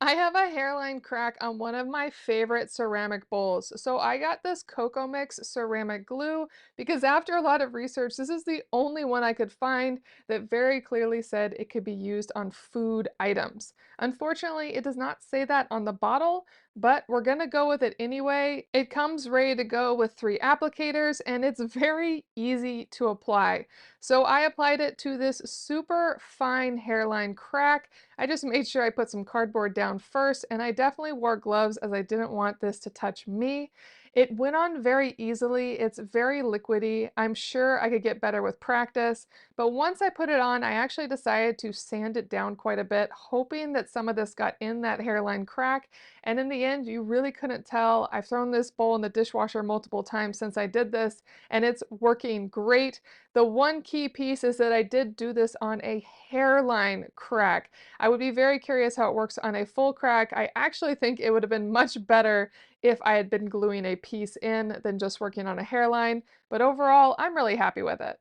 I have a hairline crack on one of my favorite ceramic bowls. So I got this Cocomix ceramic glue because after a lot of research, this is the only one I could find that very clearly said it could be used on food items. Unfortunately, it does not say that on the bottle, but we're gonna go with it anyway. It comes ready to go with 3 applicators and it's very easy to apply. So I applied it to this super fine hairline crack. I just made sure I put some cardboard down first, and I definitely wore gloves as I didn't want this to touch me. It went on very easily. It's very liquidy. I'm sure I could get better with practice, but once I put it on, I actually decided to sand it down quite a bit, hoping that some of this got in that hairline crack. And in the end, you really couldn't tell. I've thrown this bowl in the dishwasher multiple times since I did this, and it's working great. The one key piece is that I did do this on a hairline crack. I would be very curious how it works on a full crack. I actually think it would have been much better if I had been gluing a piece in than just working on a hairline, but overall, I'm really happy with it.